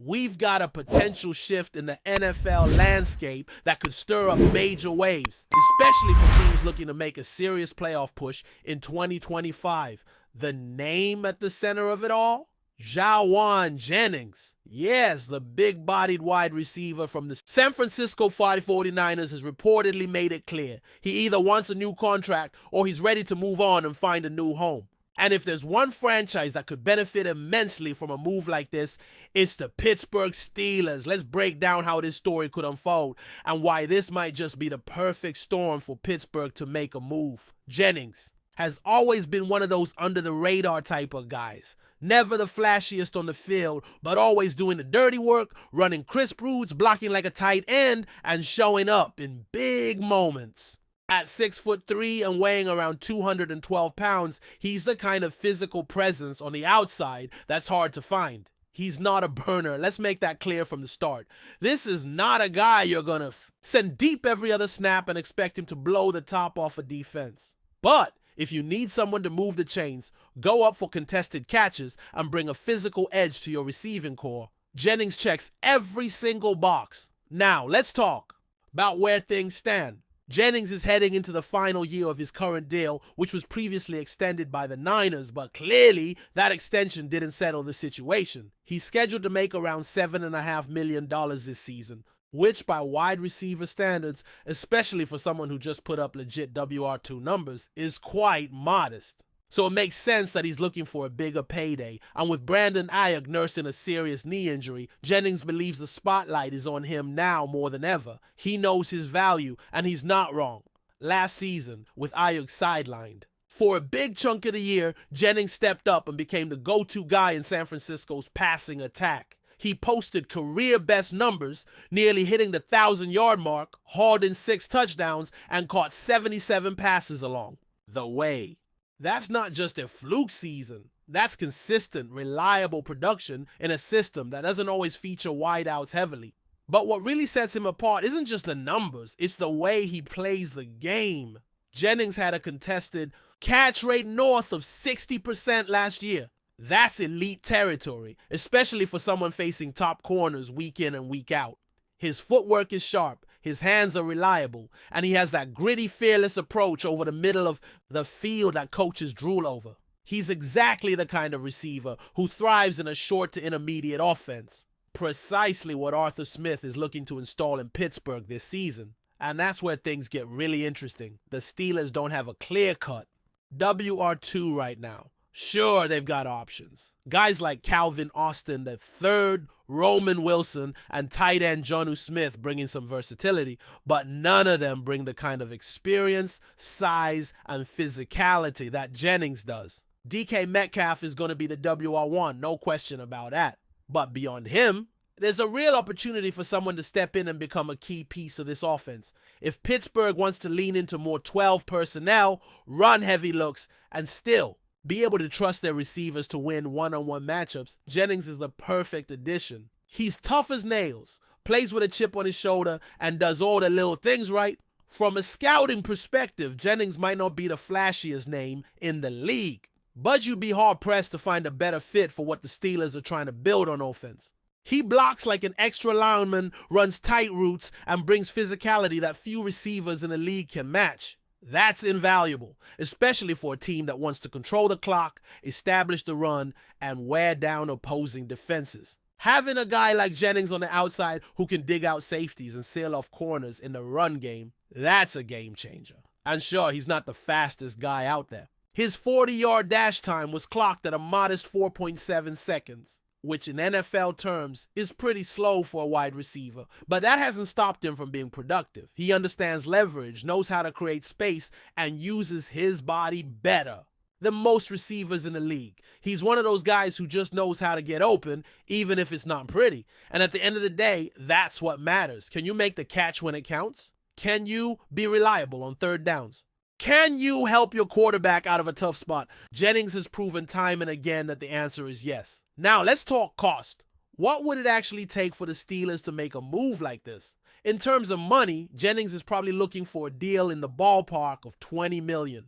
we've got a potential shift in the NFL landscape that could stir up major waves, especially for teams looking to make a serious playoff push in 2025. The name at the center of it all? Jennings. Yes, the big-bodied wide receiver from the San Francisco 49ers has reportedly made it clear he either wants a new contract or he's ready to move on and find a new home. And if there's one franchise that could benefit immensely from a move like this, it's the Pittsburgh Steelers. Let's break down how this story could unfold and why this might just be the perfect storm for Pittsburgh to make a move. Jennings has always been one of those under-the-radar type of guys. Never the flashiest on the field, but always doing the dirty work, running crisp routes, blocking like a tight end, and showing up in big moments. At 6'3" and weighing around 212 pounds, he's the kind of physical presence on the outside that's hard to find. He's not a burner. Let's make that clear from the start. This is not a guy you're going to send deep every other snap and expect him to blow the top off a defense. But if you need someone to move the chains, go up for contested catches, and bring a physical edge to your receiving core, Jennings checks every single box. Now, let's talk about where things stand. Jennings is heading into the final year of his current deal, which was previously extended by the Niners, but clearly that extension didn't settle the situation. He's scheduled to make around $7.5 million this season, which by wide receiver standards, especially for someone who just put up legit WR2 numbers, is quite modest. So it makes sense that he's looking for a bigger payday, and with Brandon Ayuk nursing a serious knee injury, Jennings believes the spotlight is on him now more than ever. He knows his value, and he's not wrong. Last season, with Ayuk sidelined, for a big chunk of the year, Jennings stepped up and became the go-to guy in San Francisco's passing attack. He posted career-best numbers, nearly hitting the 1,000-yard mark, hauled in 6 touchdowns, and caught 77 passes along the way. That's not just a fluke season. That's consistent, reliable production in a system that doesn't always feature wideouts heavily. But what really sets him apart isn't just the numbers, it's the way he plays the game. Jennings had a contested catch rate north of 60% last year. That's elite territory, especially for someone facing top corners week in and week out. His footwork is sharp, his hands are reliable, and he has that gritty, fearless approach over the middle of the field that coaches drool over. He's exactly the kind of receiver who thrives in a short to intermediate offense. Precisely what Arthur Smith is looking to install in Pittsburgh this season. And that's where things get really interesting. The Steelers don't have a clear-cut WR2 right now. Sure, they've got options. Guys like Calvin Austin III, Roman Wilson, and tight end Jonnu Smith bringing some versatility, but none of them bring the kind of experience, size, and physicality that Jennings does. DK Metcalf is going to be the WR1, no question about that. But beyond him, there's a real opportunity for someone to step in and become a key piece of this offense. If Pittsburgh wants to lean into more 12 personnel, run-heavy looks, and still be able to trust their receivers to win one-on-one matchups, Jennings is the perfect addition. He's tough as nails, plays with a chip on his shoulder, and does all the little things right. From a scouting perspective, Jennings might not be the flashiest name in the league, but you'd be hard-pressed to find a better fit for what the Steelers are trying to build on offense. He blocks like an extra lineman, runs tight routes, and brings physicality that few receivers in the league can match. That's invaluable, especially for a team that wants to control the clock, establish the run, and wear down opposing defenses. Having a guy like Jennings on the outside who can dig out safeties and seal off corners in the run game, that's a game changer. And sure, he's not the fastest guy out there. His 40-yard dash time was clocked at a modest 4.7 seconds. Which in NFL terms is pretty slow for a wide receiver, but that hasn't stopped him from being productive. He understands leverage, knows how to create space, and uses his body better than most receivers in the league. He's one of those guys who just knows how to get open, even if it's not pretty. And at the end of the day, that's what matters. Can you make the catch when it counts? Can you be reliable on third downs? Can you help your quarterback out of a tough spot? Jennings has proven time and again that the answer is yes. Now, let's talk cost. What would it actually take for the Steelers to make a move like this? In terms of money, Jennings is probably looking for a deal in the ballpark of $20 million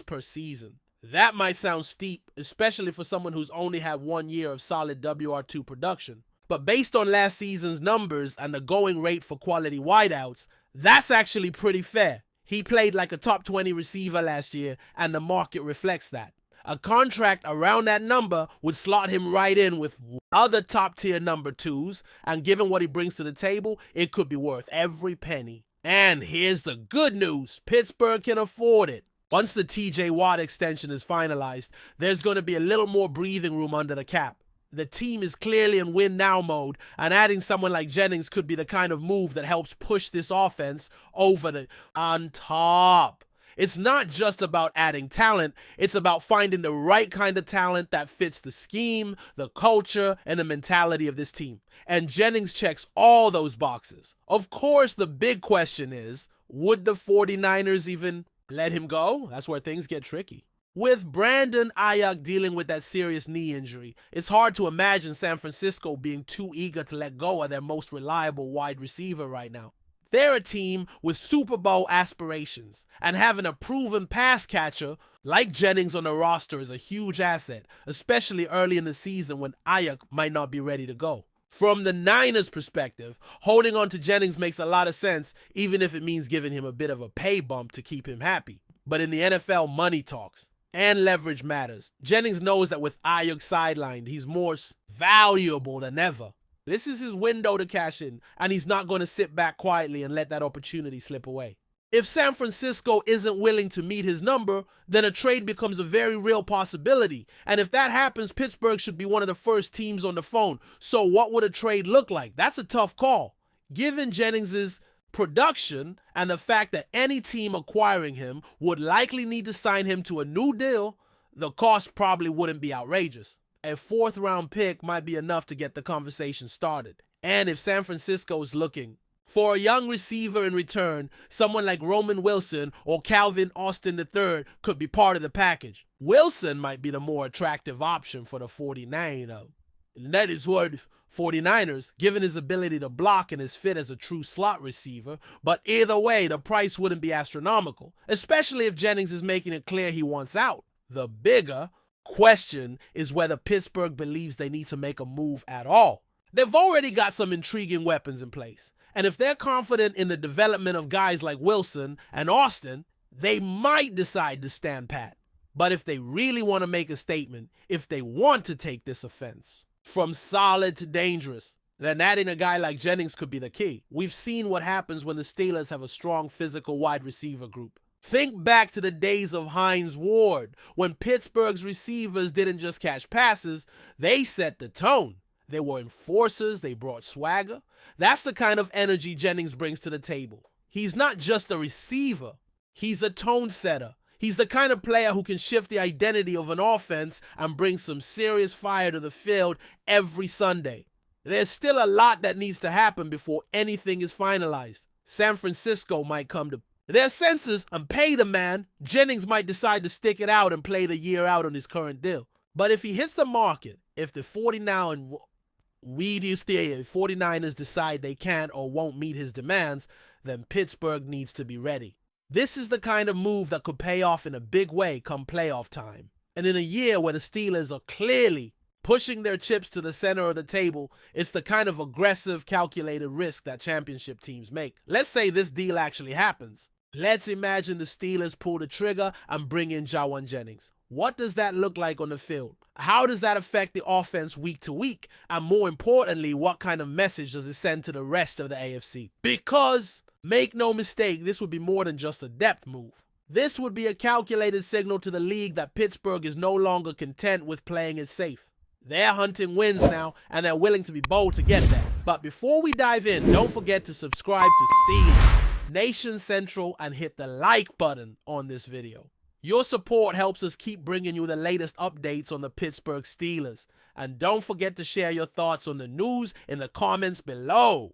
per season. That might sound steep, especially for someone who's only had 1 year of solid WR2 production. But based on last season's numbers and the going rate for quality wideouts, that's actually pretty fair. He played like a top 20 receiver last year, and the market reflects that. A contract around that number would slot him right in with other top tier number twos, and given what he brings to the table, it could be worth every penny. And here's the good news, Pittsburgh can afford it. Once the TJ Watt extension is finalized, there's going to be a little more breathing room under the cap. The team is clearly in win now mode, and adding someone like Jennings could be the kind of move that helps push this offense over the on top. It's not just about adding talent, it's about finding the right kind of talent that fits the scheme, the culture, and the mentality of this team. And Jennings checks all those boxes. Of course, the big question is, would the 49ers even let him go? That's where things get tricky. With Brandon Ayuk dealing with that serious knee injury, it's hard to imagine San Francisco being too eager to let go of their most reliable wide receiver right now. They're a team with Super Bowl aspirations, and having a proven pass catcher like Jennings on the roster is a huge asset, especially early in the season when Ayuk might not be ready to go. From the Niners' perspective, holding on to Jennings makes a lot of sense, even if it means giving him a bit of a pay bump to keep him happy. But in the NFL, money talks. And leverage matters. Jennings knows that with Ayuk sidelined, he's more valuable than ever. This is his window to cash in, and he's not going to sit back quietly and let that opportunity slip away. If San Francisco isn't willing to meet his number, then a trade becomes a very real possibility. And if that happens, Pittsburgh should be one of the first teams on the phone. So what would a trade look like? That's a tough call. Given Jennings's production and the fact that any team acquiring him would likely need to sign him to a new deal, the cost probably wouldn't be outrageous. A fourth-round pick might be enough to get the conversation started. And if San Francisco is looking for a young receiver in return, someone like Roman Wilson or Calvin Austin III could be part of the package. Wilson might be the more attractive option for the 49ers. And that is what 49ers, given his ability to block and his fit as a true slot receiver, but either way, the price wouldn't be astronomical, especially if Jennings is making it clear he wants out. The bigger question is whether Pittsburgh believes they need to make a move at all. They've already got some intriguing weapons in place, and if they're confident in the development of guys like Wilson and Austin, they might decide to stand pat. But if they really want to make a statement, if they want to take this offense from solid to dangerous, then adding a guy like Jennings could be the key. We've seen what happens when the Steelers have a strong physical wide receiver group. Think back to the days of Hines Ward, when Pittsburgh's receivers didn't just catch passes, they set the tone. They were enforcers, they brought swagger. That's the kind of energy Jennings brings to the table. He's not just a receiver, he's a tone setter. He's the kind of player who can shift the identity of an offense and bring some serious fire to the field every Sunday. There's still a lot that needs to happen before anything is finalized. San Francisco might come to their senses and pay the man. Jennings might decide to stick it out and play the year out on his current deal. But if he hits the market, if the 49ers decide they can't or won't meet his demands, then Pittsburgh needs to be ready. This is the kind of move that could pay off in a big way come playoff time. And in a year where the Steelers are clearly pushing their chips to the center of the table, it's the kind of aggressive, calculated risk that championship teams make. Let's say this deal actually happens. Let's imagine the Steelers pull the trigger and bring in Jawan Jennings. What does that look like on the field? How does that affect the offense week to week? And more importantly, what kind of message does it send to the rest of the AFC? Because make no mistake, this would be more than just a depth move. This would be a calculated signal to the league that Pittsburgh is no longer content with playing it safe. They're hunting wins now, and they're willing to be bold to get there. But before we dive in, don't forget to subscribe to Steelers Nation Central and hit the like button on this video. Your support helps us keep bringing you the latest updates on the Pittsburgh Steelers. And don't forget to share your thoughts on the news in the comments below.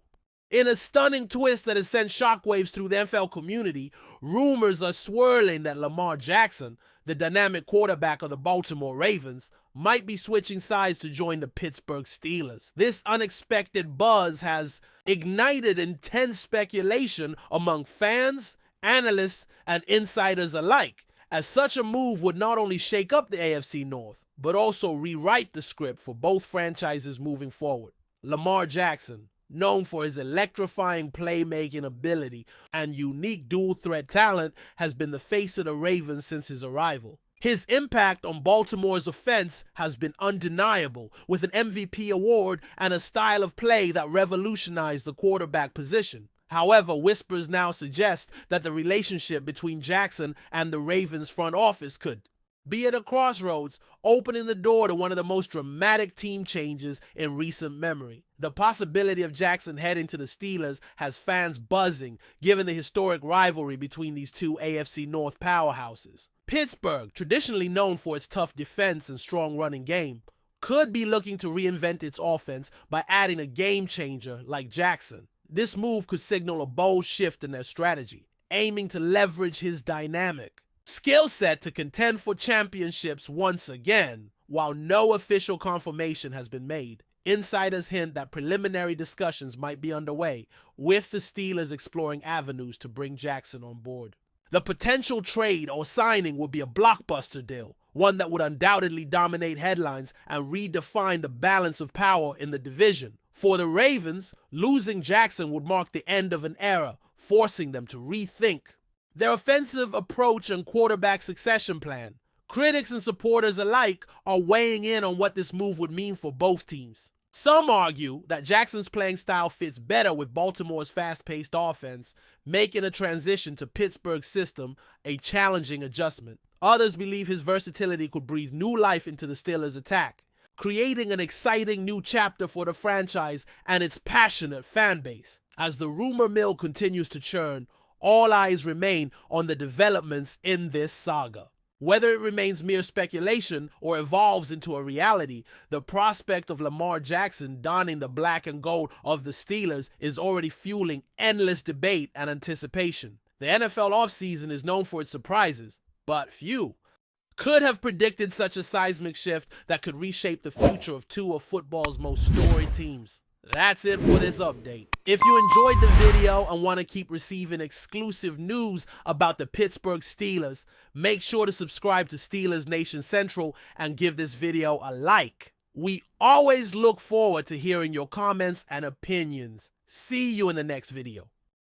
In a stunning twist that has sent shockwaves through the NFL community, rumors are swirling that Lamar Jackson, the dynamic quarterback of the Baltimore Ravens, might be switching sides to join the Pittsburgh Steelers. This unexpected buzz has ignited intense speculation among fans, analysts, and insiders alike, as such a move would not only shake up the AFC North, but also rewrite the script for both franchises moving forward. Lamar Jackson, known for his electrifying playmaking ability and unique dual-threat talent, has been the face of the Ravens since his arrival. His impact on Baltimore's offense has been undeniable, with an MVP award and a style of play that revolutionized the quarterback position. However, whispers now suggest that the relationship between Jackson and the Ravens front office could be at a crossroads, opening the door to one of the most dramatic team changes in recent memory. The possibility of Jackson heading to the Steelers has fans buzzing, given the historic rivalry between these two AFC North powerhouses. Pittsburgh, traditionally known for its tough defense and strong running game, could be looking to reinvent its offense by adding a game changer like Jackson. This move could signal a bold shift in their strategy, aiming to leverage his dynamic skill set to contend for championships once again. While no official confirmation has been made, insiders hint that preliminary discussions might be underway, with the Steelers exploring avenues to bring Jackson on board. The potential trade or signing would be a blockbuster deal, one that would undoubtedly dominate headlines and redefine the balance of power in the division. For the Ravens, losing Jackson would mark the end of an era, forcing them to rethink their offensive approach and quarterback succession plan. Critics and supporters alike are weighing in on what this move would mean for both teams. Some argue that Jackson's playing style fits better with Baltimore's fast-paced offense, making a transition to Pittsburgh's system a challenging adjustment. Others believe his versatility could breathe new life into the Steelers' attack, creating an exciting new chapter for the franchise and its passionate fan base. As the rumor mill continues to churn, all eyes remain on the developments in this saga. Whether it remains mere speculation or evolves into a reality, the prospect of Lamar Jackson donning the black and gold of the Steelers is already fueling endless debate and anticipation. The NFL offseason is known for its surprises, but few could have predicted such a seismic shift that could reshape the future of two of football's most storied teams. That's it for this update. If you enjoyed the video and want to keep receiving exclusive news about the Pittsburgh Steelers, make sure to subscribe to Steelers Nation Central and give this video a like. We always look forward to hearing your comments and opinions. See you in the next video.